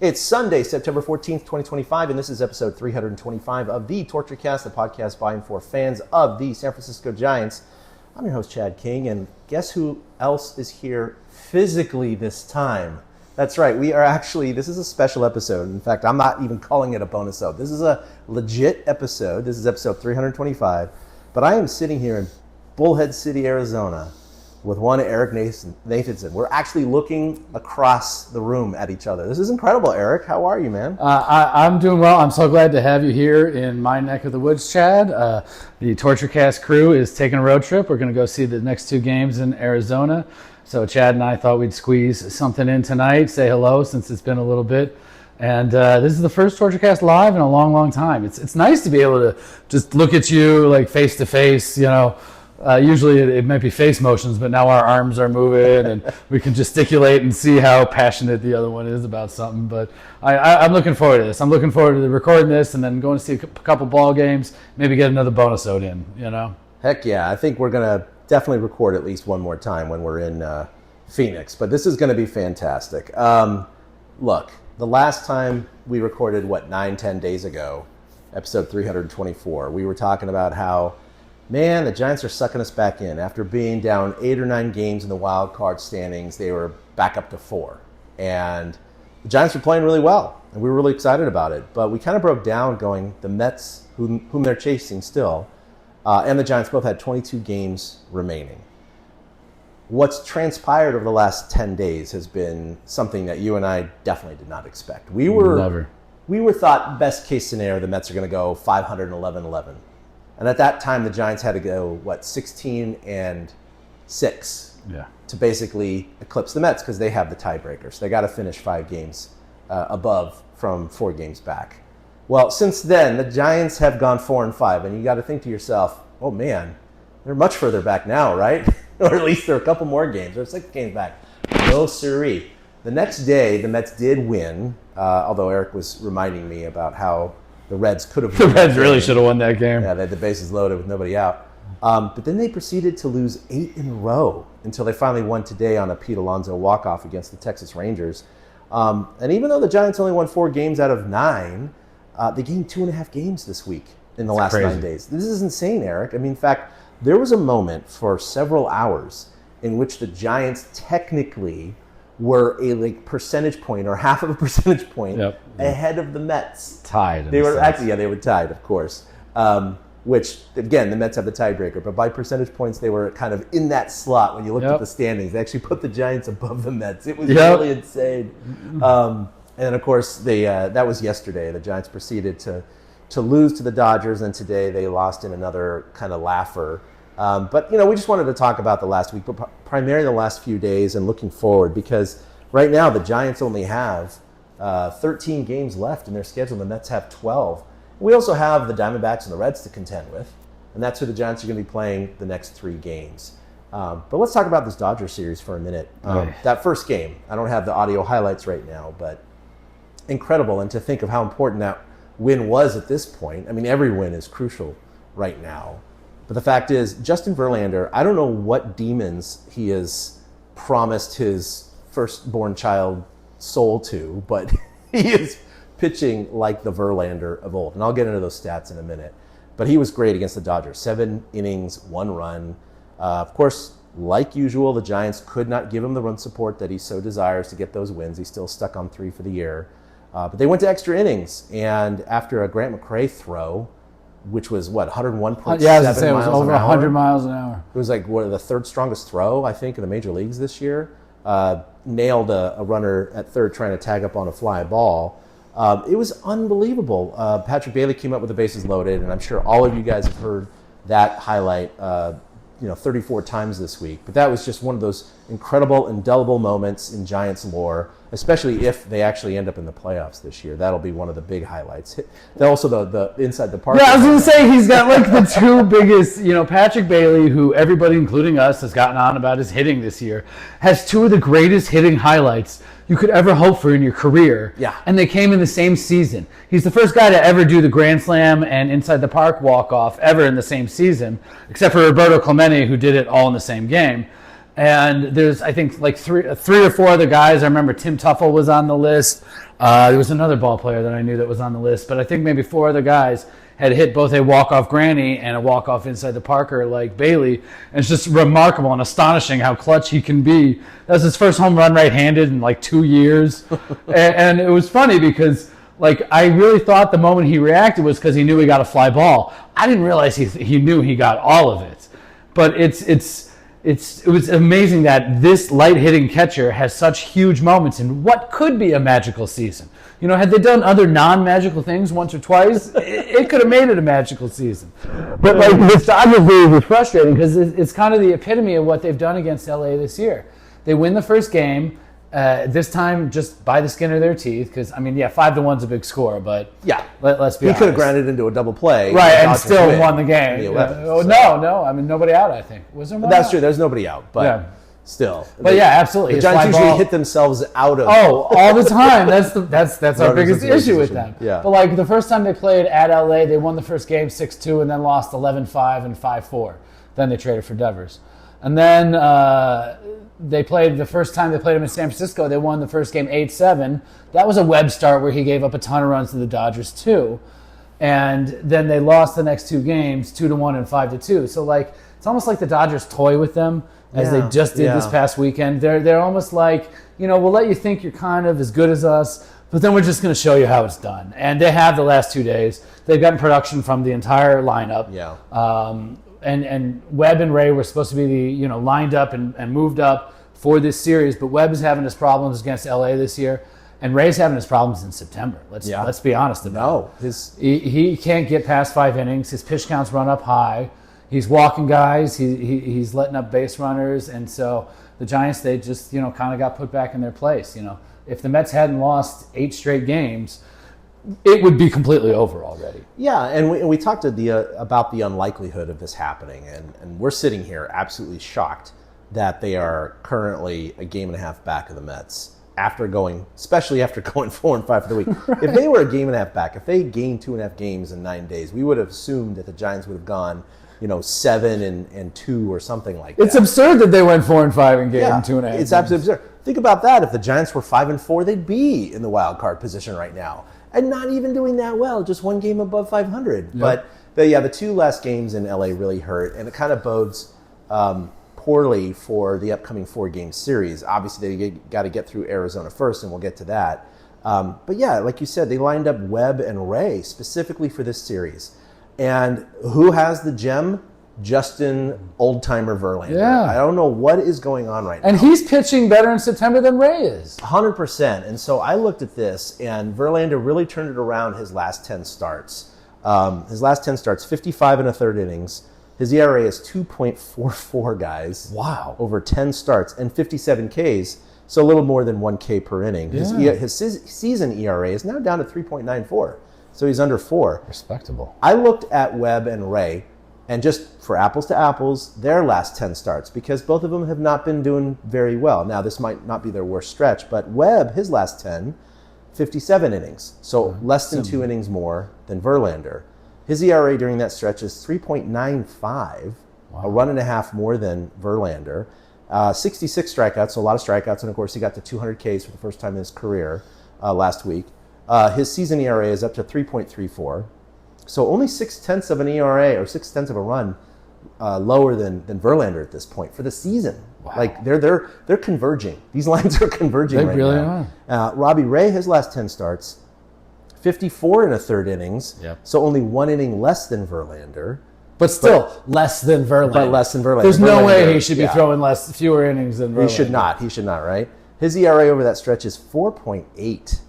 It's Sunday, September 14th, 2025, and this is episode 325 of the TortureCast, the podcast by and for fans of the San Francisco Giants. I'm your host, Chad King, and guess who else is here physically this time? That's right, this is a special episode. In fact, I'm not even calling it a bonus episode. This is a legit episode. This is episode 325, but I am sitting here in Bullhead City, Arizona, with one Eric Nathanson. We're actually looking across the room at each other. This is incredible, Eric. How are you, man? I'm doing well. I'm so glad to have you here in my neck of the woods, Chad. The TortureCast crew is taking a road trip. We're going to go see the next two games in Arizona. So Chad and I thought we'd squeeze something in tonight, say hello since it's been a little bit. And this is the first TortureCast live in a long, long time. It's nice to be able to just look at you like face to face, you know. Usually it might be face motions, but now our arms are moving and we can gesticulate and see how passionate the other one is about something. But I'm looking forward to this. I'm looking forward to recording this and then going to see a couple ball games, maybe get another bonus ode in, you know? Heck yeah. I think we're going to definitely record at least one more time when we're in Phoenix. But this is going to be fantastic. Look, the last time we recorded, 9-10 days ago, episode 324, we were talking about how man, the Giants are sucking us back in. After being down 8 or 9 games in the wild card standings, they were back up to 4. And the Giants were playing really well, and we were really excited about it. But we kind of broke down going, the Mets, whom they're chasing still, and the Giants both had 22 games remaining. What's transpired over the last 10 days has been something that you and I definitely did not expect. We were thought best case scenario, the Mets are going to go 511-11. And at that time, the Giants had to go, 16-6 to basically eclipse the Mets because they have the tiebreaker. So they got to finish 5 games above from 4 games back. Well, since then, the Giants have gone 4-5, and you got to think to yourself, oh man, they're much further back now, right? Or at least they're a couple more games, or 6 games back. No siree. The next day, the Mets did win, although Eric was reminding me about how the Reds could have won. The Reds really should have won that game. Yeah, they had the bases loaded with nobody out. But then they proceeded to lose 8 in a row until they finally won today on a Pete Alonso walk-off against the Texas Rangers. And even though the Giants only won 4 games out of 9, they gained 2.5 games this week in the last 9 days. This is insane, Eric. I mean, in fact, there was a moment for several hours in which the Giants technically were a percentage point or half of a percentage point ahead of the Mets. Tied. They were tied, of course. Which, again, the Mets have the tiebreaker. But by percentage points, they were kind of in that slot when you looked at the standings. They actually put the Giants above the Mets. It was really insane. And, of course, that was yesterday. The Giants proceeded to lose to the Dodgers, and today they lost in another kind of laugher. But, we just wanted to talk about the last week, but primarily the last few days and looking forward, because right now the Giants only have 13 games left in their schedule. The Mets have 12. We also have the Diamondbacks and the Reds to contend with, and that's who the Giants are going to be playing the next 3 games. But let's talk about this Dodgers series for a minute. That first game, I don't have the audio highlights right now, but incredible. And to think of how important that win was at this point. I mean, every win is crucial right now. But the fact is, Justin Verlander, I don't know what demons he has promised his firstborn child soul to, but he is pitching like the Verlander of old. And I'll get into those stats in a minute. But he was great against the Dodgers. 7 innings, 1 run. Of course, like usual, the Giants could not give him the run support that he so desires to get those wins. He's still stuck on 3 for the year. But they went to extra innings. And after a Grant McCray throw, which was 101.7 miles an hour. It was over 100 miles an hour. It was like the 3rd strongest throw, I think, in the major leagues this year. Nailed a runner at third trying to tag up on a fly ball. It was unbelievable. Patrick Bailey came up with the bases loaded, and I'm sure all of you guys have heard that highlight 34 times this week. But that was just one of those incredible, indelible moments in Giants lore, especially if they actually end up in the playoffs this year. That'll be one of the big highlights. Also, the inside the park. Yeah, I was going to say, he's got like the 2 biggest, Patrick Bailey, who everybody, including us, has gotten on about his hitting this year, has 2 of the greatest hitting highlights you could ever hope for in your career. Yeah. And they came in the same season. He's the first guy to ever do the Grand Slam and inside the park walk-off ever in the same season, except for Roberto Clemente, who did it all in the same game. And there's, I think, like three or four other guys. I remember Tim Tuffle was on the list. There was another ball player that I knew that was on the list. But I think maybe four other guys had hit both a walk-off granny and a walk-off inside the Parker like Bailey. And it's just remarkable and astonishing how clutch he can be. That was his first home run right-handed in like 2 years. And it was funny because like I really thought the moment he reacted was because he knew he got a fly ball. I didn't realize he knew he got all of it. But it was amazing that this light-hitting catcher has such huge moments in what could be a magical season. You know, had they done other non-magical things once or twice, it could have made it a magical season. But like this Dodgers lose was frustrating because it's kind of the epitome of what they've done against LA this year. They win the first game, this time just by the skin of their teeth. Because I mean, 5-1's a big score, but yeah, let's be honest. He could have grounded into a double play, right, and still won the game. No, I mean nobody out. I think was there one That's out? true. There's nobody out, but still. But absolutely. The Giants usually hit themselves out of. All the time. That's our biggest issue with them. Yeah. But like the first time they played at LA, they won the first game 6-2 and then lost 11-5 and 5-4. Then they traded for Devers. And then they played the first time they played him in San Francisco. They won the first game 8-7. That was a Webb start where he gave up a ton of runs to the Dodgers too. And then they lost the next two games 2-1 and 5-2. So like it's almost like the Dodgers toy with them as they just did this past weekend. They're almost like, we'll let you think you're kind of as good as us, but then we're just going to show you how it's done. And they have the last 2 days. They've gotten production from the entire lineup. Yeah. And Webb and Ray were supposed to be lined up and moved up for this series, but Webb is having his problems against LA this year, and Ray's having his problems in September. Let's be honest about it. He can't get past 5 innings. His pitch counts run up high. He's walking guys. He's letting up base runners, and so the Giants, they just kind of got put back in their place. If the Mets hadn't lost 8 straight games, it would be completely over already. Yeah, and we talked about the unlikelihood of this happening, and we're sitting here absolutely shocked that they are currently a game and a half back of the Mets especially after going 4-5 for the week. Right. If they were a game and a half back, if they gained 2.5 games in 9 days, we would have assumed that the Giants would have gone 7-2 or something like that. It's absurd that they went 4-5 and gained 2.5. It's absolutely absurd. Think about that. If the Giants were 5-4, they'd be in the wild card position right now, and not even doing that well, just 1 game above 500. Yep. But the 2 last games in LA really hurt, and it kind of bodes poorly for the upcoming 4-game series. Obviously, they got to get through Arizona first, and we'll get to that. But like you said, they lined up Webb and Ray specifically for this series. And who has the gem? Justin Old-Timer Verlander. Yeah. I don't know what is going on right now. And he's pitching better in September than Ray is. 100%. And so I looked at this, and Verlander really turned it around his last 10 starts. 55 and a third innings. His ERA is 2.44, guys. Wow. Over 10 starts and 57 Ks, so a little more than 1 K per inning. Yeah. His season ERA is now down to 3.94. So he's under 4. Respectable. I looked at Webb and Ray, and just for apples to apples, their last 10 starts, because both of them have not been doing very well. Now, this might not be their worst stretch, but Webb, his last 10, 57 innings. So less than 2 innings more than Verlander. His ERA during that stretch is 3.95, a run and a half more than Verlander. 66 strikeouts, so a lot of strikeouts, and of course he got to 200 Ks for the first time in his career last week. His season ERA is up to 3.34. So only 0.6 of an ERA or 0.6 of a run lower than Verlander at this point for the season. Wow. Like they're converging. These lines are converging right now. They really are. Robbie Ray, his last 10 starts, 54 and a third innings. Yep. So only 1 inning less than Verlander. But still less than Verlander. But less than Verlander. There's no way he should be throwing fewer innings than Verlander. He should not, right? His ERA over that stretch is 4.8.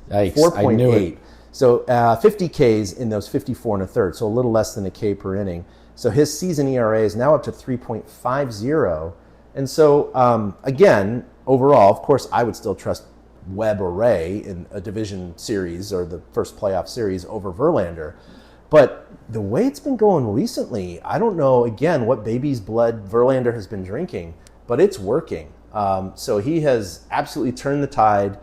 Yikes, 4.8. I knew it. So 50 Ks in those 54 and a third, so a little less than a K per inning. So his season ERA is now up to 3.50. And so, again, overall, of course, I would still trust Webb or Ray in a division series or the first playoff series over Verlander. But the way it's been going recently, I don't know, again, what baby's blood Verlander has been drinking, but it's working. So he has absolutely turned the tide.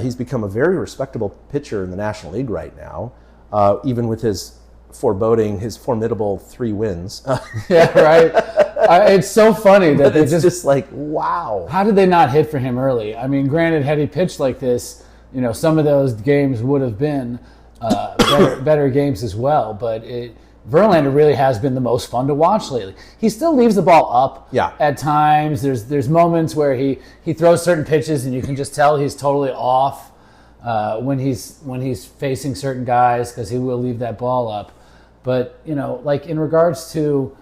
He's become a very respectable pitcher in the National League right now, even with his formidable 3 wins. Yeah, right. It's so funny that they it's just like, wow. How did they not hit for him early? I mean, granted, had he pitched like this, some of those games would have been better games as well. But Verlander really has been the most fun to watch lately. He still leaves the ball up at times. There's moments where he throws certain pitches and you can just tell he's totally off when he's facing certain guys because he will leave that ball up. But, like in regards to,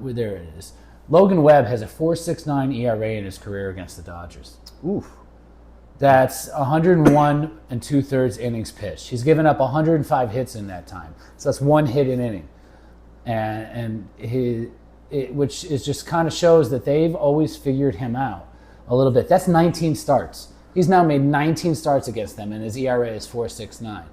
there it is. Logan Webb has a 4.69 ERA in his career against the Dodgers. Oof. That's 101 and 2/3 innings pitched. He's given up 105 hits in that time. So that's 1 hit an inning. Which is just kind of shows that they've always figured him out a little bit. That's 19 starts. He's now made 19 starts against them, and his ERA is 4.69.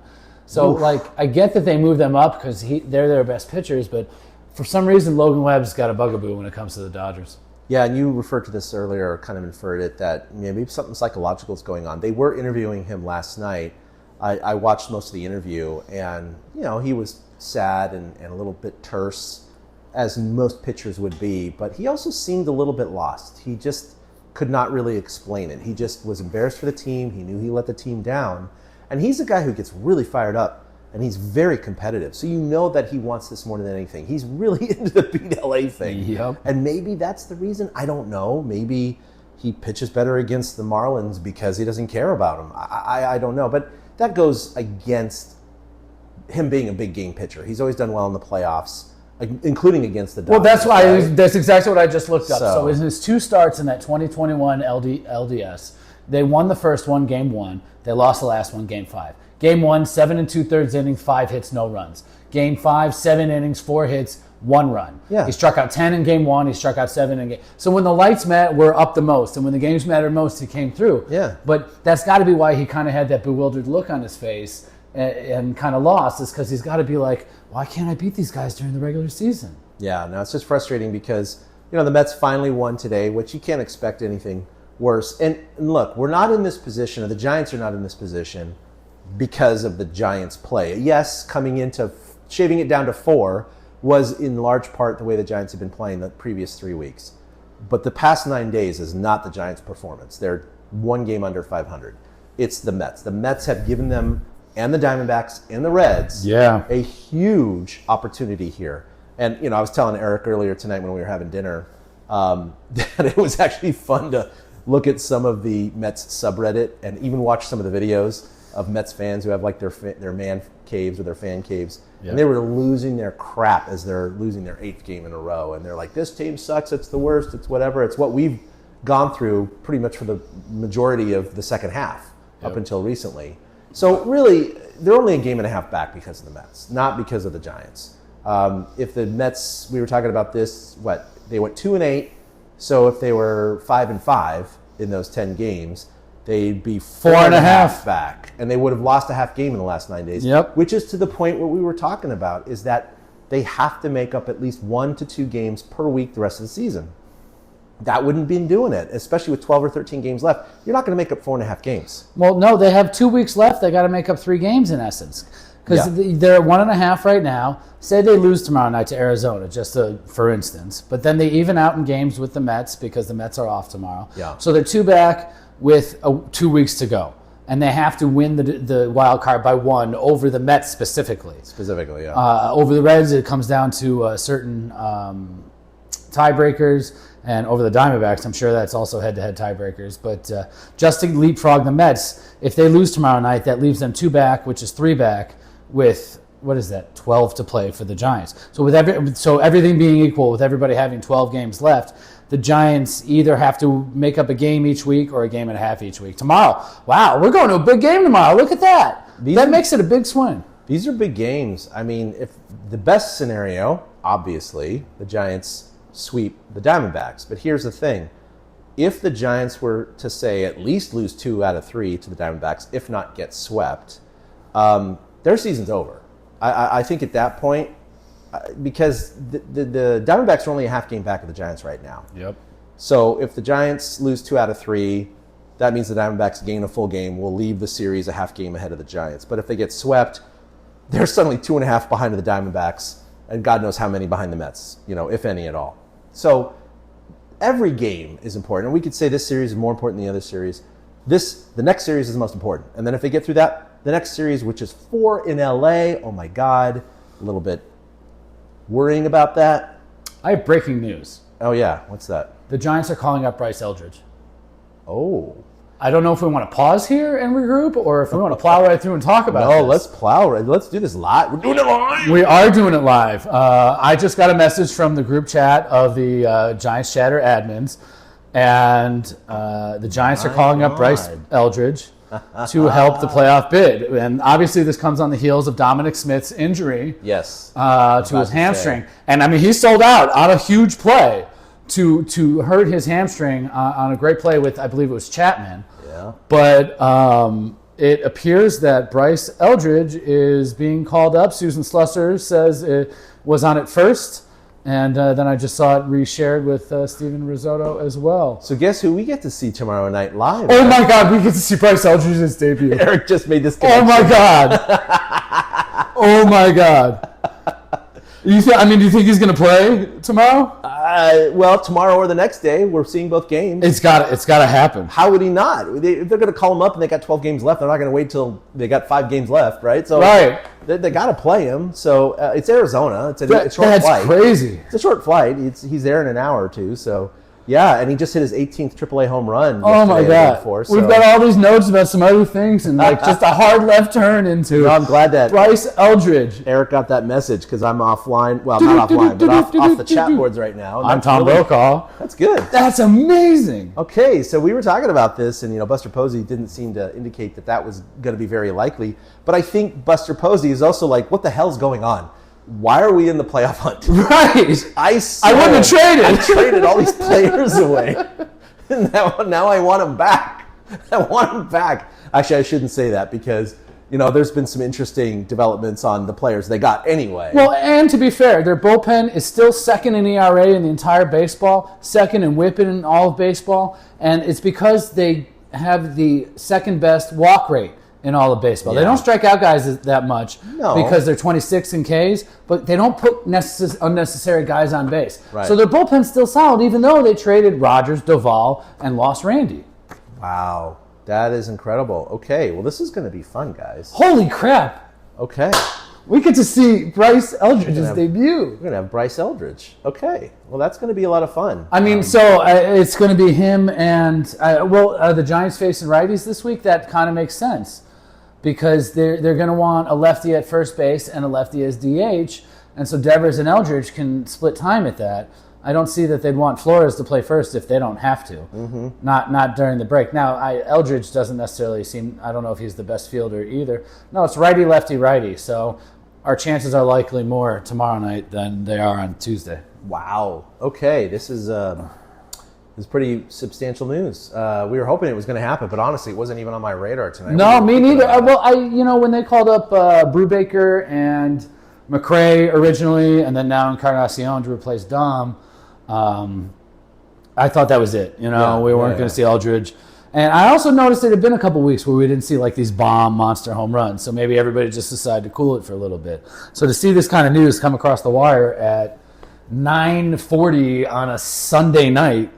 So, I get that they move them up because they're their best pitchers, but for some reason, Logan Webb's got a bugaboo when it comes to the Dodgers. Yeah, and you referred to this earlier, or kind of inferred it, that maybe something psychological is going on. They were interviewing him last night. I watched most of the interview, and, he was sad and a little bit terse, as most pitchers would be, but he also seemed a little bit lost. He just could not really explain it. He just was embarrassed for the team. He knew he let the team down. And he's a guy who gets really fired up, and he's very competitive. So that he wants this more than anything. He's really into the beat LA thing. Yep. And maybe that's the reason. I don't know. Maybe he pitches better against the Marlins because he doesn't care about them. I don't know. But that goes against him being a big game pitcher. He's always done well in the playoffs, including against the Dodgers. Well, that's exactly what I just looked up. So in his 2 starts in that 2021 LDS, they won the first one, Game 1. They lost the last one, Game 5. Game 1, 7 2/3 innings, 5 hits, no runs. Game 5, 7 innings, 4 hits, 1 run. Yeah. He struck out 10 in Game 1. He struck out 7 in Game. So when the lights were up the most, and when the games mattered most, he came through. Yeah. But that's got to be why he kind of had that bewildered look on his face and kind of lost. Is because he's got to be like, why can't I beat these guys during the regular season? Yeah. No, it's just frustrating because the Mets finally won today, which you can't expect anything worse. And look, we're not in this position, or the Giants are not in this position because of the Giants' play. Yes, shaving it down to 4 was in large part the way the Giants have been playing the previous 3 weeks. But the past 9 days is not the Giants' performance. They're 1 game under 500. It's the Mets. The Mets have given them, and the Diamondbacks and the Reds, a huge opportunity here. And, I was telling Eric earlier tonight when we were having dinner that it was actually fun to look at some of the Mets subreddit and even watch some of the videos of Mets fans who have like their man caves or their fan caves. Yep. And they were losing their crap as they're losing their 8th game in a row. And they're like, this team sucks, it's the worst, it's whatever. It's what we've gone through pretty much for the majority of the second half up until recently. So really, they're only a game and a half back because of the Mets, not because of the Giants. If the Mets, we were talking about this, they went 2-8. So if they were 5-5 in those 10 games, they'd be 4.5 back, and they would have lost a half game in the last 9 days. Yep. Which is to the point what we were talking about, is that they have to make up at least 1 to 2 games per week the rest of the season. That wouldn't be doing it, especially with 12 or 13 games left. You're not going to make up 4.5 games. Well, no, they have 2 weeks left. They got to make up 3 games in essence. Because they're at 1.5 right now. Say they lose tomorrow night to Arizona, just for instance. But then they even out in games with the Mets because the Mets are off tomorrow. Yeah. So they're 2 back with 2 weeks to go. And they have to win the wild card by 1 over the Mets specifically. Specifically, yeah. Over the Reds, it comes down to certain tiebreakers. And over the Diamondbacks, I'm sure that's also head-to-head tiebreakers. But just to leapfrog the Mets, if they lose tomorrow night, that leaves them 2 back, which is 3 back, with, 12 to play for the Giants. So so everything being equal, with everybody having 12 games left, the Giants either have to make up a game each week or a game and a half each week. Tomorrow, wow, we're going to a big game tomorrow. Look at that. That makes it a big swing. These are big games. I mean, if the best scenario, obviously, the Giants sweep the Diamondbacks. But here's the thing. If the Giants were to, say, at least lose 2 out of 3 to the Diamondbacks, if not get swept, their season's over. I think at that point, because the Diamondbacks are only a half game back of the Giants right now. Yep. So if the Giants lose 2 out of 3, that means the Diamondbacks gain a full game, will leave the series a half game ahead of the Giants. But if they get swept, they're suddenly 2.5 behind the Diamondbacks, and God knows how many behind the Mets, if any at all. So every game is important. And we could say this series is more important than the other series. The next series is the most important. And then if they get through that, the next series, which is 4 in LA, oh my God, a little bit worrying about that. I have breaking news. Oh yeah, what's that? The Giants are calling up Bryce Eldridge. Oh. I don't know if we want to pause here and regroup or if we want to plow right through and talk about No, this. let's plow right. Let's do this live. We're doing it live. We are doing it live. I just got a message from the group chat of the Giants Chatter admins, and the Giants are calling up Bryce Eldridge to help the playoff bid. And obviously this comes on the heels of Dominic Smith's injury to his hamstring. And I mean, he sold out on a huge play to hurt his hamstring on a great play with, I believe it was Chapman. Yeah. But it appears that Bryce Eldridge is being called up. Susan Slusser says it was on it first. And then I just saw it reshared with Steven Risotto as well. So guess who we get to see tomorrow night live? Oh my God, we get to see Bryce Eldridge's debut. Eric just made this connection. Oh my God. Oh my God. Do you think he's going to play tomorrow? Well, tomorrow or the next day, we're seeing both games. It's got to happen. How would he not? If they're going to call him up and they got 12 games left, they're not going to wait till they got 5 games left, right? So right. They got to play him. So it's Arizona. It's a short flight. That's crazy. It's a short flight. He's there in an hour or two. So yeah, and he just hit his 18th AAA home run. Oh my God! We've got all these notes about some other things and like just a hard left turn into. No, I'm glad that Bryce Eldridge. Eric got that message because I'm offline. Well, not offline, but off the chat boards right now. I'm Tom Brokaw. That's good. That's amazing. Okay, so we were talking about this, and Buster Posey didn't seem to indicate that was going to be very likely. But I think Buster Posey is also like, what the hell's going on? Why are we in the playoff hunt? Right. I wouldn't have traded. I traded all these players away. Now I want them back. I want them back. Actually, I shouldn't say that because, there's been some interesting developments on the players they got anyway. Well, and to be fair, their bullpen is still second in ERA in the entire baseball, second in WHIP in all of baseball, and it's because they have the second best walk rate in all of baseball. Yeah. They don't strike out guys that much because they're 26 in Ks, but they don't put unnecessary guys on base. Right. So their bullpen's still solid, even though they traded Rogers, Duvall, and lost Randy. Wow. That is incredible. Okay, well, this is going to be fun, guys. Holy crap. Okay. We get to see Bryce Eldridge's debut. We're going to have Bryce Eldridge. Okay. Well, that's going to be a lot of fun. I mean, it's going to be him and, the Giants facing righties this week. That kind of makes sense because they're going to want a lefty at first base and a lefty as DH. And so Devers and Eldridge can split time at that. I don't see that they'd want Flores to play first if they don't have to. Mm-hmm. Not during the break. Now, Eldridge doesn't necessarily seem, I don't know if he's the best fielder either. No, it's righty, lefty, righty. So our chances are likely more tomorrow night than they are on Tuesday. Wow. Okay, this is pretty substantial news. We were hoping it was going to happen, but honestly, it wasn't even on my radar tonight. No, me neither. When they called up Brubaker and McRae originally, and then now Encarnacion to replace Dom, I thought that was it. We weren't going to see Eldridge. And I also noticed it had been a couple weeks where we didn't see like these bomb monster home runs. So maybe everybody just decided to cool it for a little bit. So to see this kind of news come across the wire at 9:40 on a Sunday night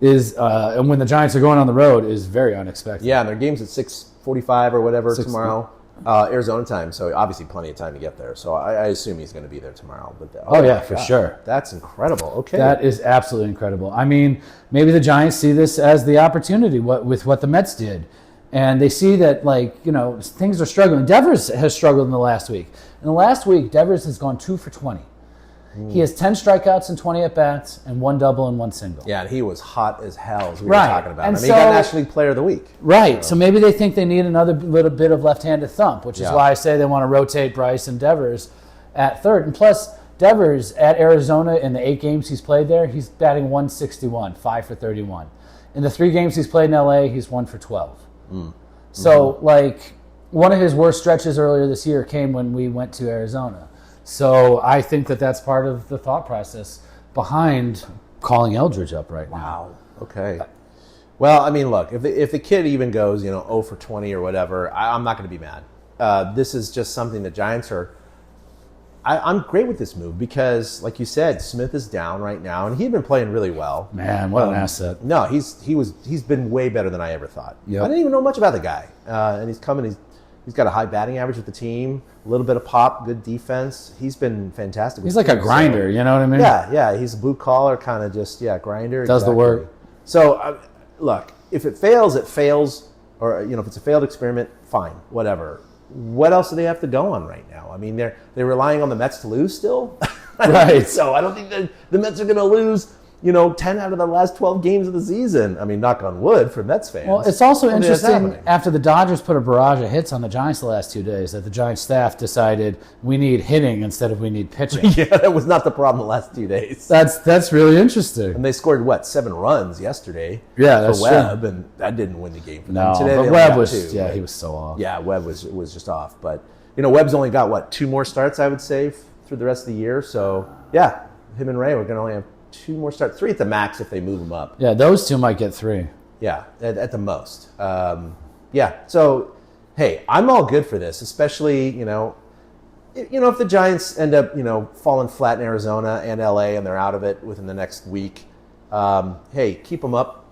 is, and when the Giants are going on the road, is very unexpected. Yeah, and their game's at 6:45 or whatever tomorrow. Arizona time, so obviously plenty of time to get there. So I assume he's going to be there tomorrow. But for sure. That's incredible. Okay, that is absolutely incredible. I mean, maybe the Giants see this as the opportunity with what the Mets did, and they see that things are struggling. Devers has struggled in the last week. In the last week, Devers has gone 2 for 20. He has 10 strikebacks and 20 at-bats and 1 double and 1 single. Yeah, and he was hot as hell, as we right. were talking about. And he got National League Player of the Week. Right. So maybe they think they need another little bit of left-handed thump, which is why I say they want to rotate Bryce and Devers at third. And plus, Devers at Arizona in the 8 games he's played there, he's batting 161, 5 for 31. In the 3 games he's played in LA, he's 1 for 12. So, one of his worst stretches earlier this year came when we went to Arizona. So I think that's part of the thought process behind calling Eldridge up right now. Wow. Okay. Well, I mean, look, if the kid even goes, 0 for 20 or whatever, I'm not going to be mad. This is just something the Giants are I'm great with this move because, like you said, Smith is down right now, and he'd been playing really well. Man, what an asset! No, he's been way better than I ever thought. Yep. I didn't even know much about the guy, and he's coming. He's got a high batting average with the team, a little bit of pop, good defense. He's been fantastic. He's like a grinder, you know what I mean? Yeah. He's a blue collar kind of grinder. Does the work. So look, if it fails, it fails, or if it's a failed experiment, fine, whatever. What else do they have to go on right now? I mean, they're relying on the Mets to lose still. Right. So I don't think that the Mets are going to lose 10 out of the last 12 games of the season. I mean, knock on wood for Mets fans. Well, it's also interesting after the Dodgers put a barrage of hits on the Giants the last 2 days that the Giants staff decided we need hitting instead of we need pitching. Yeah, that was not the problem the last 2 days. That's really interesting. And they scored, 7 runs yesterday that's for Webb, true. And that didn't win the game for them. No, Today, but they Webb only was, got 2, yeah, he was so off. Yeah, Webb was just off. But, Webb's only got, 2 more starts, I would say, through the rest of the year. So, yeah, him and Ray are going to only have 2 more starts, 3 at the max if they move them up. Yeah, those 2 might get 3. Yeah, at the most. So, hey, I'm all good for this, especially, if the Giants end up, falling flat in Arizona and LA and they're out of it within the next week, hey, keep him up,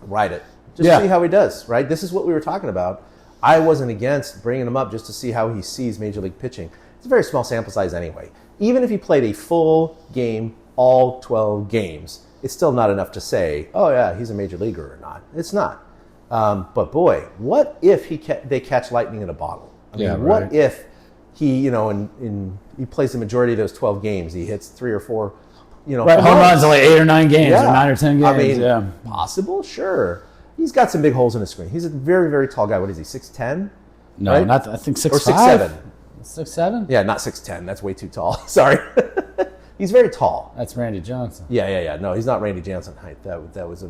ride it. Just see how he does, right? This is what we were talking about. I wasn't against bringing him up just to see how he sees Major League pitching. It's a very small sample size anyway. Even if he played a full game, all 12 games, it's still not enough to say, oh yeah, he's a major leaguer or not. It's not. But boy, what if they catch lightning in a bottle? I mean, what if he, he plays the majority of those 12 games, he hits 3 or 4, home runs in like 8 or 9 games, or 9 or 10 games. I mean, possible, sure. He's got some big holes in his screen. He's a very, very tall guy. What is he, 6'10"? No, right? not. I think 6'5". Or 6'7". 6'7"? Yeah, not 6'10". That's way too tall. Sorry. He's very tall. That's Randy Johnson. Yeah. No, he's not Randy Johnson height. That was a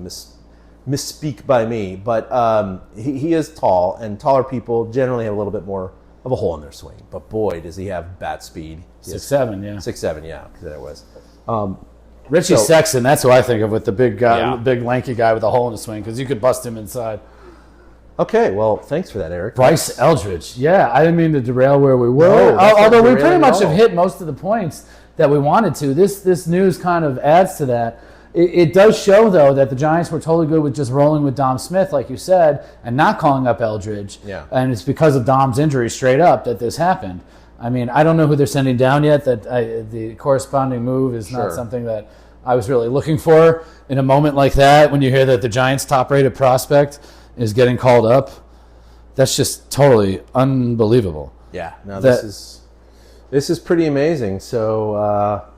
misspeak by me. But he is tall, and taller people generally have a little bit more of a hole in their swing. But boy, does he have bat speed. 6'7", yeah. 6'7", yeah, because that was. Richie Sexton, that's who I think of with the big guy, big lanky guy with a hole in the swing, because you could bust him inside. Okay, well, thanks for that, Eric. Bryce Eldridge. Yeah, I didn't mean to derail where we were. No, although we pretty much have hit most of the points that we wanted to. This news kind of adds to that. It does show, though, that the Giants were totally good with just rolling with Dom Smith, like you said, and not calling up Eldridge. Yeah. And it's because of Dom's injury straight up that this happened. I mean, I don't know who they're sending down yet. The corresponding move is not something that I was really looking for in a moment like that. When you hear that the Giants' top-rated prospect is getting called up, that's just totally unbelievable. Yeah, no, this is pretty amazing. So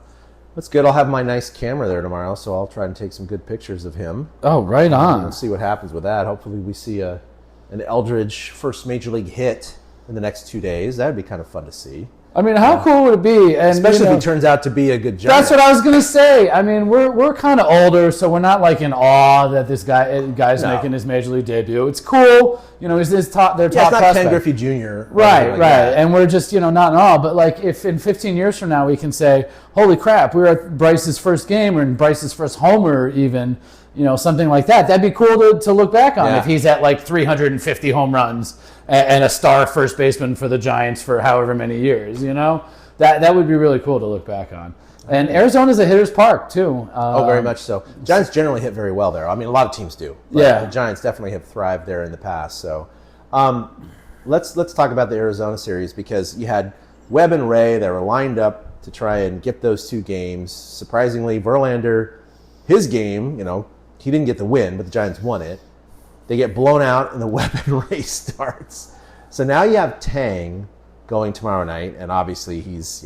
that's good. I'll have my nice camera there tomorrow, so I'll try and take some good pictures of him. Oh, right on. We'll see what happens with that. Hopefully, we see an Eldridge first major league hit in the next 2 days. That would be kind of fun to see. I mean, how cool would it be? And, especially if he turns out to be a good Giant. That's what I was going to say. I mean, we're kind of older, so we're not like in awe that this guy's making his major league debut. It's cool. He's their top it's not prospect. Ken Griffey Jr. Right. And we're just, not in awe. But like if in 15 years from now we can say, holy crap, we were at Bryce's first game or in Bryce's first homer even, something like that. That'd be cool to look back on if he's at like 350 home runs and a star first baseman for the Giants for however many years, That would be really cool to look back on. And Arizona's a hitter's park, too. Very much so. Giants generally hit very well there. I mean, a lot of teams do. But the Giants definitely have thrived there in the past. So let's talk about the Arizona series because you had Webb and Ray that were lined up to try and get those 2 games. Surprisingly, Verlander, his game, he didn't get the win, but the Giants won it. They get blown out, and the Webb and Ray starts. So now you have Tang going tomorrow night, and obviously he's,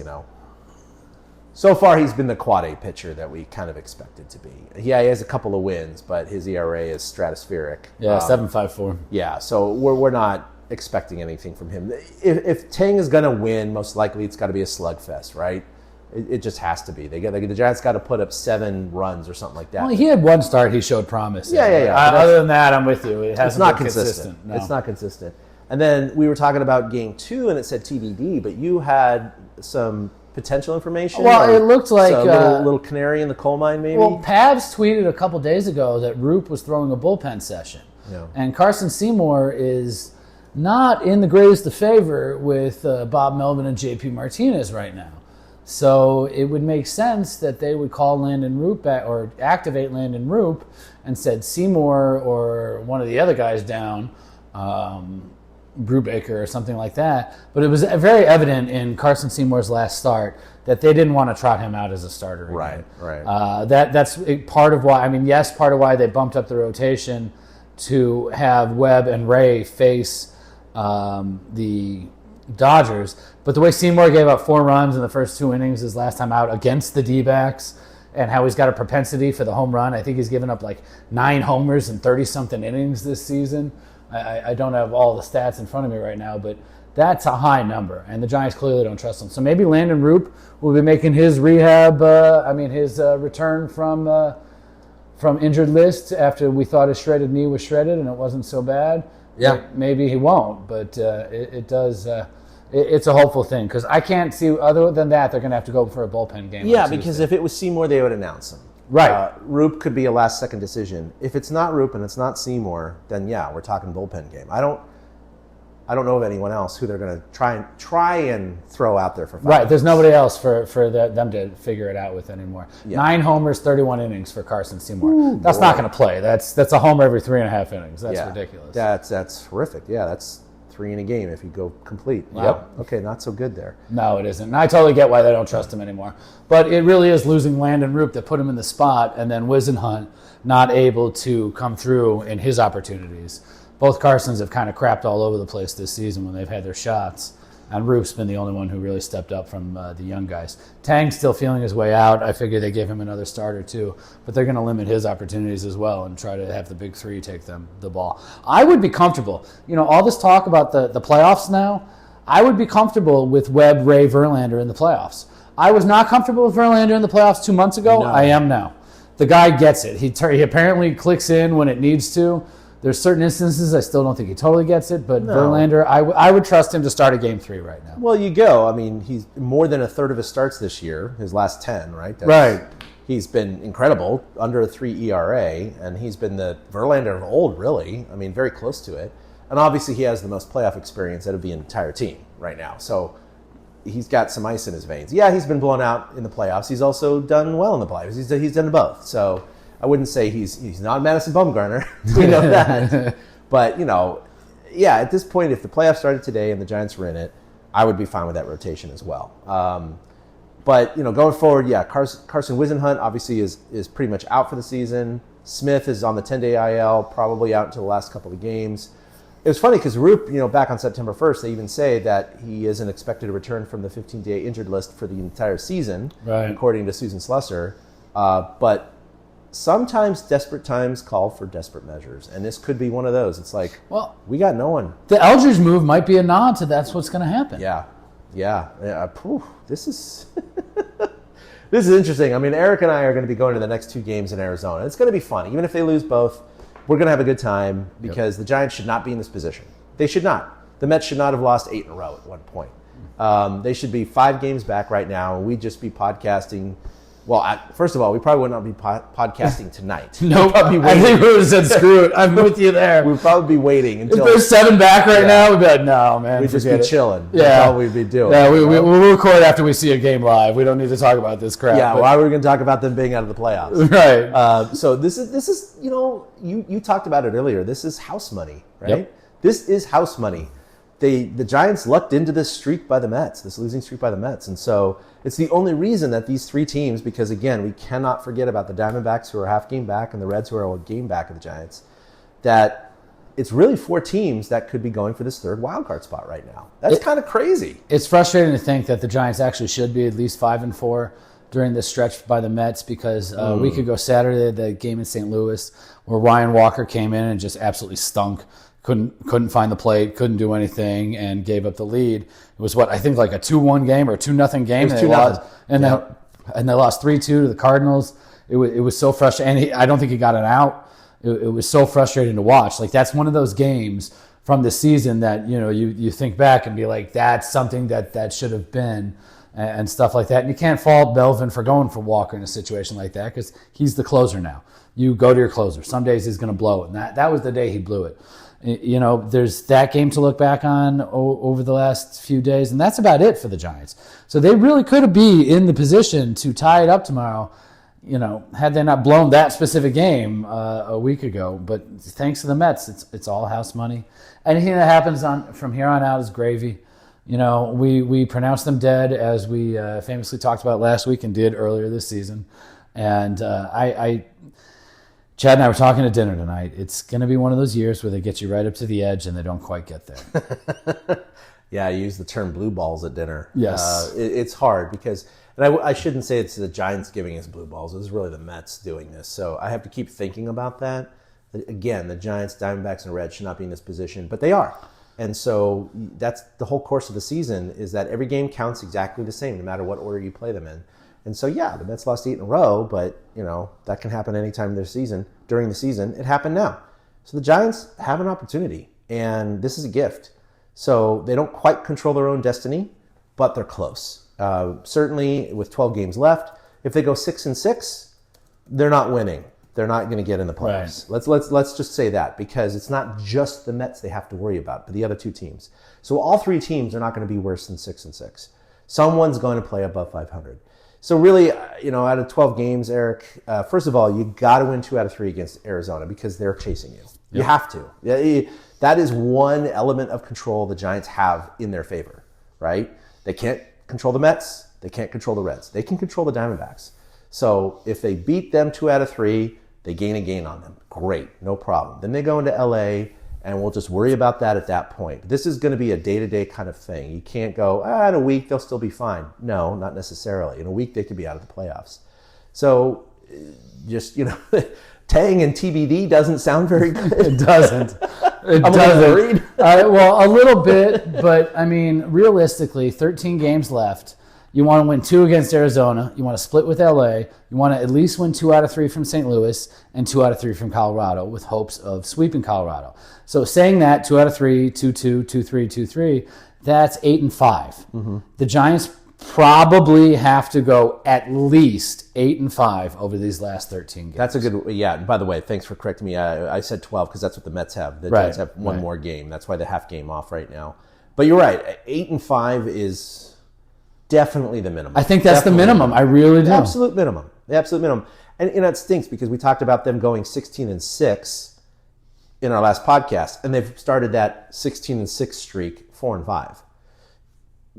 so far he's been the quad A pitcher that we kind of expected to be. Yeah, he has a couple of wins, but his ERA is stratospheric. Yeah, 7.54. Yeah, so we're not expecting anything from him. If Tang is going to win, most likely it's got to be a slugfest, right? It just has to be. The Giants got to put up 7 runs or something like that. Well, he had one start. He showed promise. Yeah. Other than that, I'm with you. It's not consistent. No. It's not consistent. And then we were talking about game 2, and it said TBD, but you had some potential information. Well, it looked like a little canary in the coal mine, maybe. Well, Pavs tweeted a couple days ago that Roop was throwing a bullpen session, and Carson Seymour is not in the greatest of favor with Bob Melvin and JP Martinez right now. So it would make sense that they would call Landon Roop back or activate Landon Roop and said Seymour or one of the other guys down, Brubaker or something like that. But it was very evident in Carson Seymour's last start that they didn't want to trot him out as a starter again. Right. That's part of why. I mean, yes, part of why they bumped up the rotation to have Webb and Ray face the Dodgers. But the way Seymour gave up 4 runs in the first 2 innings his last time out against the D-backs, and how he's got a propensity for the home run. I think he's given up like 9 homers in 30-something innings this season. I don't have all the stats in front of me right now, but that's a high number, and the Giants clearly don't trust him. So maybe Landon Roop will be making his return from injured list after we thought his shredded knee was shredded and it wasn't so bad. Yeah. Maybe he won't, but it does. It's a hopeful thing because I can't see, other than that, they're going to have to go for a bullpen game. Yeah, because if it was Seymour, they would announce him. Right. Roop could be a last-second decision. If it's not Roop and it's not Seymour, then yeah, we're talking bullpen game. I don't know of anyone else who they're going to try and throw out there for 5 Right, there's nobody else for them to figure it out with anymore. Yeah. 9 homers, 31 innings for Carson Seymour. Ooh, that's not going to play. That's a homer every 3.5 innings. That's ridiculous. That's horrific. Yeah, that's 3 in a game if you go complete. Wow. Yep. Okay, not so good there. No, it isn't. And I totally get why they don't trust him anymore. But it really is losing Landon Roop that put him in the spot, and then Wisenhunt not able to come through in his opportunities. Both Carsons have kind of crapped all over the place this season when they've had their shots. And Roop's been the only one who really stepped up from the young guys. Tang's still feeling his way out. I figure they give him another start or 2. But they're going to limit his opportunities as well and try to have the big 3 take them the ball. I would be comfortable. You know, all this talk about the playoffs now, I would be comfortable with Webb, Ray, Verlander in the playoffs. I was not comfortable with Verlander in the playoffs 2 months ago. No. I am now. The guy gets it. He apparently clicks in when it needs to. There's certain instances I still don't think he totally gets it, but no. Verlander, I would trust him to start a game 3 right now. Well, you go. I mean, he's more than a third of his starts this year, his last 10, right? Right. He's been incredible, under a 3 ERA, and he's been the Verlander of old, really. I mean, very close to it. And obviously he has the most playoff experience out of the entire team right now. So he's got some ice in his veins. Yeah, he's been blown out in the playoffs. He's also done well in the playoffs. He's done both. So I wouldn't say he's not Madison Bumgarner. We know that. But, you know, yeah, at this point, if the playoffs started today and the Giants were in it, I would be fine with that rotation as well. But, you know, going forward, yeah, Carson Wisenhunt obviously is pretty much out for the season. Smith is on the 10-day IL, probably out until the last couple of games. It was funny because Roop, you know, back on September 1st, they even say that he isn't expected to return from the 15-day injured list for the entire season, right, according to Susan Slusser. But sometimes desperate times call for desperate measures, and this could be one of those. It's like, well, we got no one. The Eldridge move might be a nod to that's what's going to happen. Yeah. This is this is interesting. I mean, Eric and I are going to be going to the next 2 games in Arizona. It's going to be fun. Even if they lose both, we're going to have a good time because the Giants should not be in this position. They should not. The Mets should not have lost 8 in a row at one point. They should be 5 games back right now, and we'd just be podcasting. Well, first of all, we probably would not be podcasting tonight. No, I think we would have said, screw it. I'm with you there. We'd probably be waiting until... If there's 7 back right now, we'd be like, no, man, we'd just be chilling. Yeah. That's all we'd be doing. Yeah, we'll record after we see a game live. We don't need to talk about this crap. Yeah, why are we going to talk about them being out of the playoffs? Right. So this is, you know, you talked about it earlier. This is house money, right? Yep. This is house money. The Giants lucked into this streak by the Mets, this losing streak by the Mets. And so it's the only reason that these 3 teams, because again, we cannot forget about the Diamondbacks who are half game back and the Reds who are a game back of the Giants, that it's really 4 teams that could be going for this 3rd wildcard spot right now. That's kind of crazy. It's frustrating to think that the Giants actually should be at least 5-4 during this stretch by the Mets because a week ago Saturday, the game in St. Louis, where Ryan Walker came in and just absolutely stunk. Couldn't find the plate, couldn't do anything, and gave up the lead. It was I think like a 2-1 game or 2-0 game. It was 2-0. And they lost 3-2 to the Cardinals. It was so frustrating. And I don't think he got an out. It was so frustrating to watch. Like, that's one of those games from the season that, you know, you think back and be like, that's something that should have been, and stuff like that. And you can't fault Belvin for going for Walker in a situation like that because he's the closer now. You go to your closer. Some days he's going to blow it. And that was the day he blew it. There's that game to look back on over the last few days, and that's about it for the Giants. So they really could be in the position to tie it up tomorrow, had they not blown that specific game a week ago. But thanks to the Mets, it's all house money. Anything that happens from here on out is gravy. We pronounce them dead, as we famously talked about last week and did earlier this season. And Chad and I were talking at dinner tonight. It's going to be one of those years where they get you right up to the edge and they don't quite get there. Yeah, I use the term blue balls at dinner. Yes. It's hard because, and I shouldn't say it's the Giants giving us blue balls. It was really the Mets doing this. So I have to keep thinking about that. Again, the Giants, Diamondbacks, and Reds should not be in this position, but they are. And so that's the whole course of the season, is that every game counts exactly the same, no matter what order you play them in. And so, yeah, the Mets lost 8 in a row, but, that can happen anytime during the season. It happened now. So the Giants have an opportunity, and this is a gift. So they don't quite control their own destiny, but they're close. Certainly, with 12 games left, if they go 6-6, they're not winning. They're not going to get in the playoffs. Right. Let's just say that, because it's not just the Mets they have to worry about, but the other 2 teams. So all 3 teams are not going to be worse than 6-6. Someone's going to play above 500. So really, out of 12 games, Eric, first of all, you got to win 2 out of 3 against Arizona because they're chasing you. Yep. You have to. That is one element of control the Giants have in their favor, right? They can't control the Mets. They can't control the Reds. They can control the Diamondbacks. So if they beat them 2 out of 3, they gain a gain on them. Great, no problem. Then they go into LA, and we'll just worry about that at that point. This is going to be a day-to-day kind of thing. You can't go, in a week they'll still be fine. No, not necessarily. In a week they could be out of the playoffs. So just, Tang and TBD doesn't sound very good. It doesn't. I'm worried. Well, a little bit, but realistically, 13 games left. You want to win 2 against Arizona. You want to split with LA. You want to at least win 2 out of 3 from St. Louis and 2 out of 3 from Colorado, with hopes of sweeping Colorado. So saying that, 2 out of 3, 2-2, 2-3, 2-3, that's 8-5. Mm-hmm. The Giants probably have to go at least 8-5 over these last 13 games. That's a good, yeah. By the way, thanks for correcting me. I said 12 because that's what the Mets have. The Giants have one more game. That's why they half game off right now. But you're right. 8-5 is definitely the minimum. I think that's the minimum. I really do. The absolute minimum. The absolute minimum. And it stinks because we talked about them going 16-6 in our last podcast, and they've started that 16-6 streak 4-5.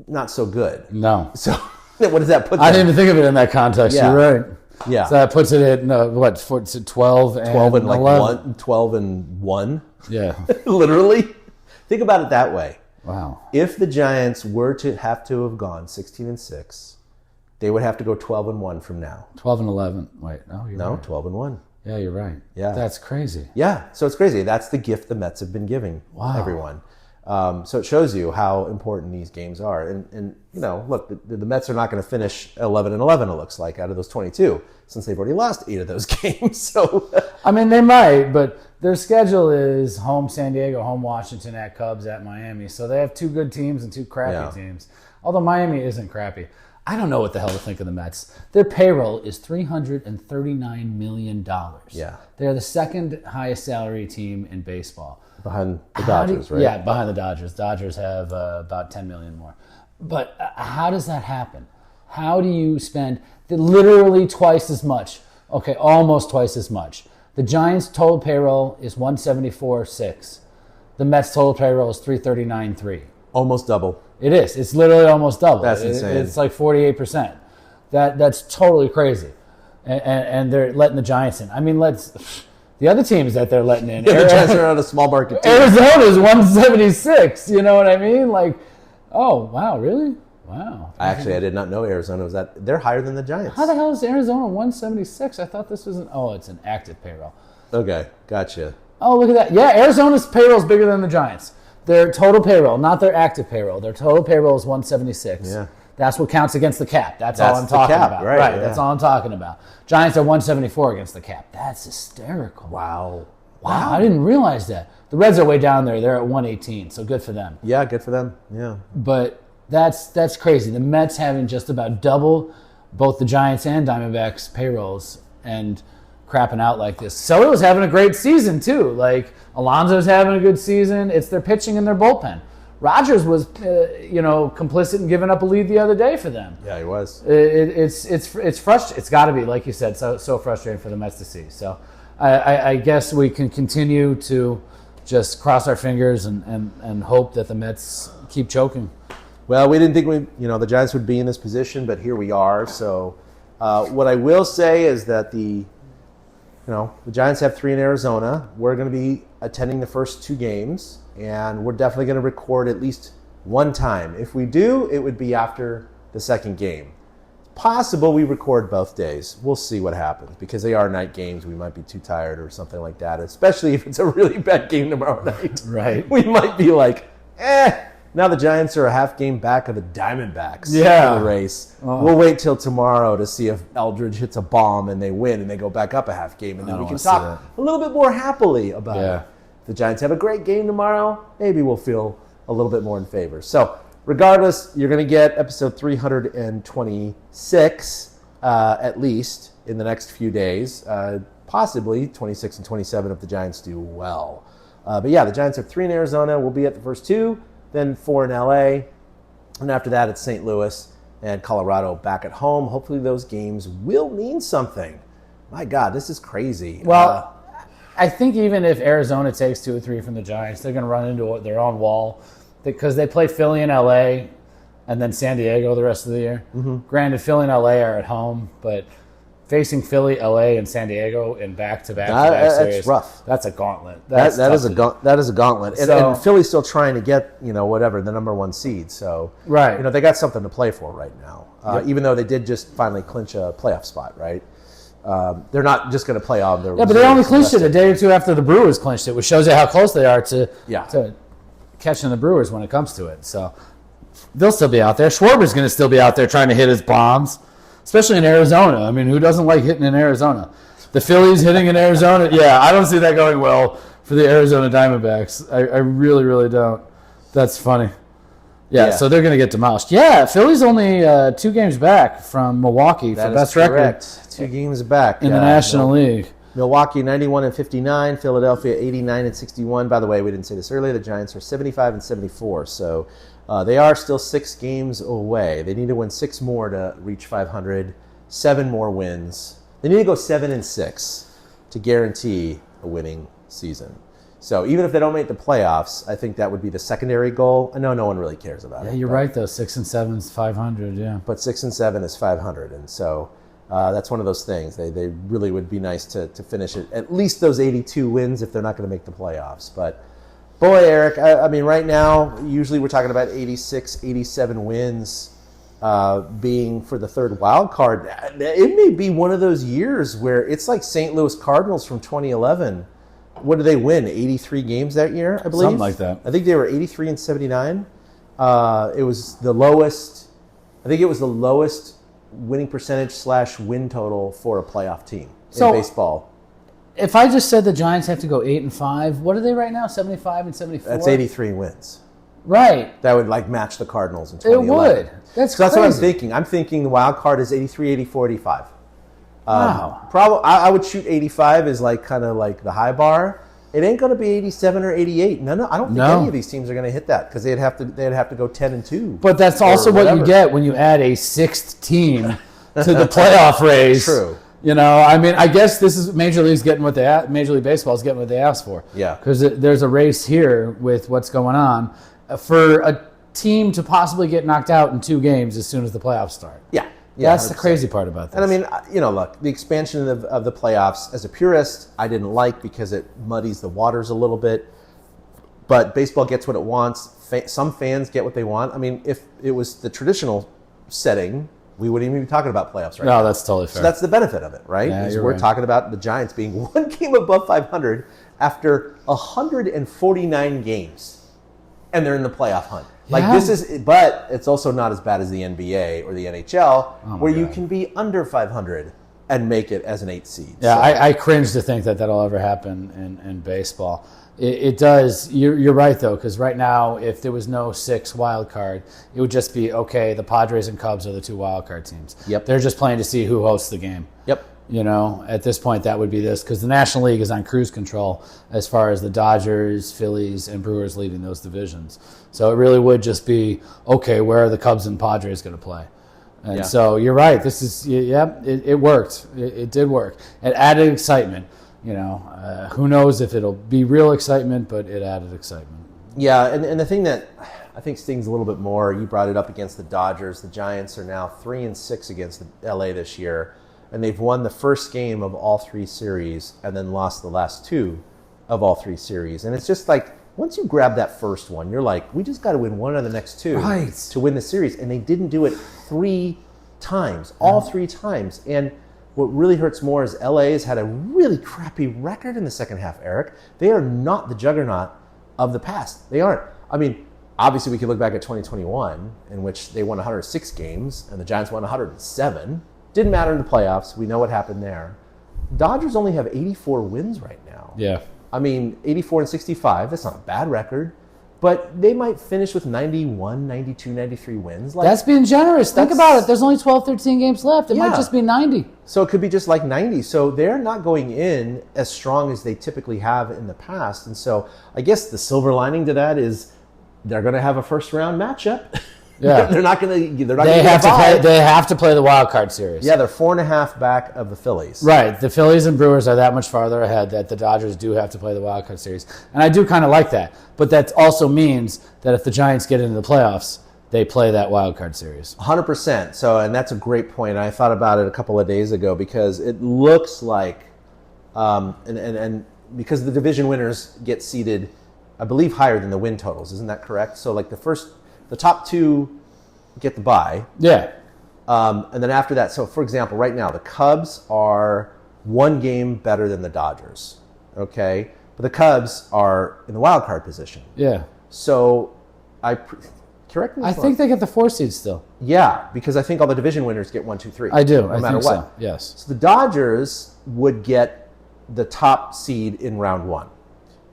Not so good. No. So what does that put them? I didn't even think of it in that context. Yeah. You're right. Yeah. So that puts it at 12 and 11? 12 and 1. Yeah. Literally. Think about it that way. Wow. If the Giants were to have gone 16-6, they would have to go 12-1 from now. 12-11. Wait, no, you're right. 12-1. Yeah, you're right. Yeah. That's crazy. Yeah, so it's crazy. That's the gift the Mets have been giving everyone. So it shows you how important these games are. And look, the Mets are not going to finish 11-11, it looks like, out of those 22, since they've already lost 8 of those games. So they might, but their schedule is home San Diego, home Washington, at Cubs, at Miami. So they have 2 good teams and 2 crappy teams. Although Miami isn't crappy. I don't know what the hell to think of the Mets. Their payroll is $339 million. Yeah. They're the second highest salary team in baseball. Behind the Dodgers, right? Yeah, behind the Dodgers. Dodgers have about $10 million more. But how does that happen? How do you spend literally twice as much? Okay, almost twice as much. The Giants' total payroll is $174.6. The Mets' total payroll is $339.3. Almost double. It is. It's literally almost double. That's insane. It's like 48%. That's totally crazy. And they're letting the Giants in. The other teams that they're letting in. The Giants are on a small market team. Arizona's 176. You know what I mean? Oh, wow, really? Wow. Actually, I did not know Arizona was that. They're higher than the Giants. How the hell is Arizona 176? I thought this was it's an active payroll. Okay, gotcha. Oh, look at that. Yeah, Arizona's payroll is bigger than the Giants. Their total payroll, not their active payroll. Their total payroll is 176. Yeah. That's what counts against the cap. That's all I'm talking about. Right, yeah. That's all I'm talking about. Giants are 174 against the cap. That's hysterical. Wow. I didn't realize that. The Reds are way down there. They're at 118, so good for them. Yeah, good for them. Yeah. But that's crazy. The Mets having just about double both the Giants and Diamondbacks payrolls, and crapping out like this. Soto's having a great season too. Like Alonso's having a good season. It's their pitching and their bullpen. Rogers was, complicit in giving up a lead the other day for them. Yeah, he was. It's frustrating. It's got to be, like you said, so frustrating for the Mets to see. So I guess we can continue to just cross our fingers and hope that the Mets keep choking. Well, we didn't think the Giants would be in this position, but here we are. So what I will say is that the Giants have 3 in Arizona. We're going to be attending the first 2 games, and we're definitely going to record at least one time. If we do, it would be after the second game. Possible we record both days. We'll see what happens because they are night games. We might be too tired or something like that, especially if it's a really bad game tomorrow night. Right. We might be like, now the Giants are a half game back of the Diamondbacks in the race. Oh. We'll wait till tomorrow to see if Eldridge hits a bomb and they win and they go back up a half game. And then we can talk a little bit more happily about it. If the Giants have a great game tomorrow, maybe we'll feel a little bit more in favor. So regardless, you're going to get episode 326 at least in the next few days, possibly 26 and 27 if the Giants do well. But yeah, the Giants have 3 in Arizona. We'll be at the first 2. Then 4 in LA, and after that it's St. Louis and Colorado back at home. Hopefully those games will mean something. My God, this is crazy. Well, I think even if Arizona takes 2 or 3 from the Giants, they're going to run into their own wall because they play Philly and LA and then San Diego the rest of the year. Mm-hmm. Granted, Philly and LA are at home, but facing Philly, LA, and San Diego in back-to-back series, that's rough. That's a gauntlet. That is a gauntlet. And Philly's still trying to get, the number 1 seed. So, right. They got something to play for right now. Even though they did just finally clinch a playoff spot, right? They're not just going to play on their but they only clinched it a day or 2 after the Brewers clinched it, which shows you how close they are to catching the Brewers when it comes to it. So they'll still be out there. Schwarber's going to still be out there trying to hit his bombs. Especially in Arizona. I mean, who doesn't like hitting in Arizona? The Phillies hitting in Arizona? Yeah, I don't see that going well for the Arizona Diamondbacks. I really, really don't. That's funny. Yeah, so they're going to get demolished. Yeah, Philly's only 2 games back from Milwaukee for best record. 2 games back. In the National League. Milwaukee 91-59, Philadelphia 89-61. By the way, we didn't say this earlier. The Giants are 75-74. So they are still 6 games away. They need to win 6 more to reach 500. 7 more wins. They need to go 7-6 to guarantee a winning season. So even if they don't make the playoffs, I think that would be the secondary goal. I know no one really cares about it. Yeah, you're right though. 6 and 7 is 500. Yeah. But 6 and 7 is 500, and so. That's one of those things. They really would be nice to finish it. At least those 82 wins if they're not going to make the playoffs. But, boy, Eric, I mean, right now, usually we're talking about 86, 87 wins being for the 3rd wild card. It may be one of those years where it's like St. Louis Cardinals from 2011. What did they win? 83 games that year, I believe? Something like that. I think they were 83-79. It was the lowest. I think it was the lowest winning percentage / win total for a playoff team in baseball. If I just said the Giants have to go 8-5, what are they right now? 75-74? That's 83 wins. Right. That would match the Cardinals in 2011. It would. That's crazy. That's what I'm thinking. I'm thinking the wild card is 83, 84, 85. Wow. I would shoot 85 as kind of the high bar. It ain't going to be 87 or 88. No, I don't think any of these teams are going to hit that because they'd have to go 10-2. But that's also what you get when you add a 6th team to the playoff race. True. I mean, I guess this is Major League Baseball is getting what they asked for. Yeah. Because there's a race here with what's going on for a team to possibly get knocked out in 2 games as soon as the playoffs start. Yeah. That's 100%. The crazy part about this. And I mean, look, the expansion of the playoffs, as a purist, I didn't like because it muddies the waters a little bit. But baseball gets what it wants. Some fans get what they want. I mean, if it was the traditional setting, we wouldn't even be talking about playoffs right now. No, that's totally fair. So that's the benefit of it, right? Yeah, we're talking about the Giants being 1 game above 500 after 149 games, and they're in the playoff hunt. But it's also not as bad as the NBA or the NHL, where you can be under 500 and make it as an 8 seed. Yeah, so. I cringe to think that'll ever happen in baseball. It does. You're right, though, because right now, if there was no 6 wild card, it would just be, okay, the Padres and Cubs are the 2 wild card teams. Yep. They're just playing to see who hosts the game. Yep. At this point, that would be this, because the National League is on cruise control as far as the Dodgers, Phillies, and Brewers leading those divisions. So it really would just be, okay, where are the Cubs and Padres going to play? And so you're right. This is, it worked. It did work. It added excitement. Who knows if it'll be real excitement, but it added excitement. Yeah, and the thing that I think stings a little bit more, you brought it up against the Dodgers. The Giants are now 3-6 against LA this year, and they've won the first game of all 3 series and then lost the last 2 of all 3 series. And it's just like, once you grab that first one, you're like, we just got to win one of the next 2 to win the series. And they didn't do it 3 times, all 3 times. And what really hurts more is LA has had a really crappy record in the second half, Eric. They are not the juggernaut of the past. They aren't. I mean, obviously we could look back at 2021, in which they won 106 games and the Giants won 107. Didn't matter in the playoffs. We know what happened there. Dodgers only have 84 wins right now. Yeah. I mean, 84-65, that's not a bad record. But they might finish with 91, 92, 93 wins. That's being generous. Think about it. There's only 12, 13 games left. It might just be 90. So it could be just like 90. So they're not going in as strong as they typically have in the past. And so I guess the silver lining to that is they're going to have a first round matchup. Yeah, they're not going to. They have to play the wild card series. Yeah, they're 4.5 back of the Phillies. Right, the Phillies and Brewers are that much farther ahead that the Dodgers do have to play the wild card series, and I do kind of like that. But that also means that if the Giants get into the playoffs, they play that wild card series. 100%. So, and that's a great point. I thought about it a couple of days ago because it looks like, and because the division winners get seeded, I believe, higher than the win totals. Isn't that correct? So, like the top 2 get the bye. Yeah. And then after that, so for example, right now, the Cubs are 1 game better than the Dodgers. Okay? But the Cubs are in the wild card position. Yeah. So, correct me if I think they get the 4 seed still. Yeah, because I think all the division winners get 1, 2, 3. I do. No matter what. So. Yes. So the Dodgers would get the top seed in round 1.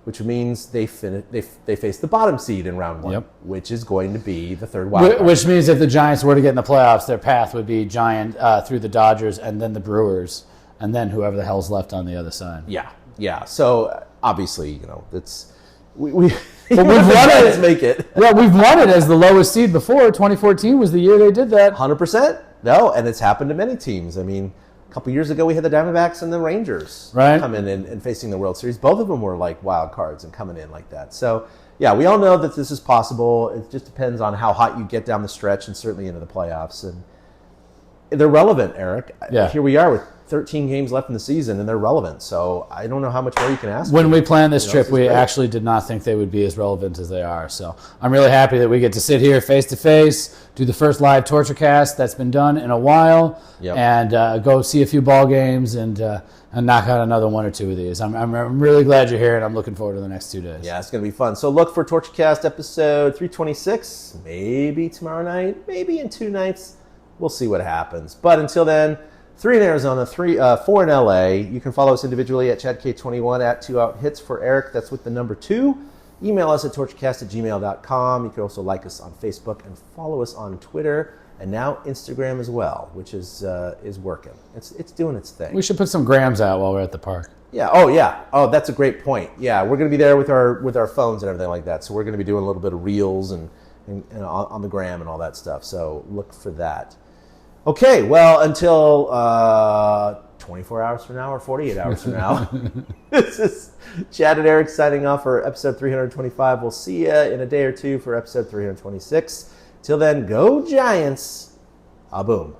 Which means they face the bottom seed in round 1, which is going to be the 3rd wild card. Which means if the Giants were to get in the playoffs, their path would be Giant through the Dodgers and then the Brewers and then whoever the hell's left on the other side. Yeah. So obviously, it's we've won it. Make it. Yeah, we've won it as the lowest seed before. 2014 was the year they did that. 100%. No, and it's happened to many teams. I mean, a couple years ago, we had the Diamondbacks and the Rangers come in and facing the World Series. Both of them were like wild cards and coming in like that. So, yeah, we all know that this is possible. It just depends on how hot you get down the stretch and certainly into the playoffs. And they're relevant, Eric. Yeah. Here we are with 13 games left in the season, and they're relevant. So I don't know how much more you can ask. When we planned this trip, we actually did not think they would be as relevant as they are. So I'm really happy that we get to sit here face-to-face, do the first live TortureCast that's been done in a while, and go see a few ball games and knock out another 1 or 2 of these. I'm really glad you're here, and I'm looking forward to the next 2 days. Yeah, it's going to be fun. So look for TortureCast episode 326, maybe tomorrow night, maybe in 2 nights. We'll see what happens. But until then, 3 in Arizona, 4 in LA. You can follow us individually at ChadK21 at 2OutHits for Eric. That's with the number 2. Email us at torturecast@gmail.com. You can also like us on Facebook and follow us on Twitter and now Instagram as well, which is working. It's doing its thing. We should put some grams out while we're at the park. Yeah. Oh, yeah. Oh, that's a great point. Yeah, we're going to be there with our phones and everything like that. So we're going to be doing a little bit of reels and on the gram and all that stuff. So look for that. Okay, well, until 24 hours from now or 48 hours from now, this is Chad and Eric signing off for episode 325. We'll see you in a day or 2 for episode 326. Till then, go Giants. Ah, boom.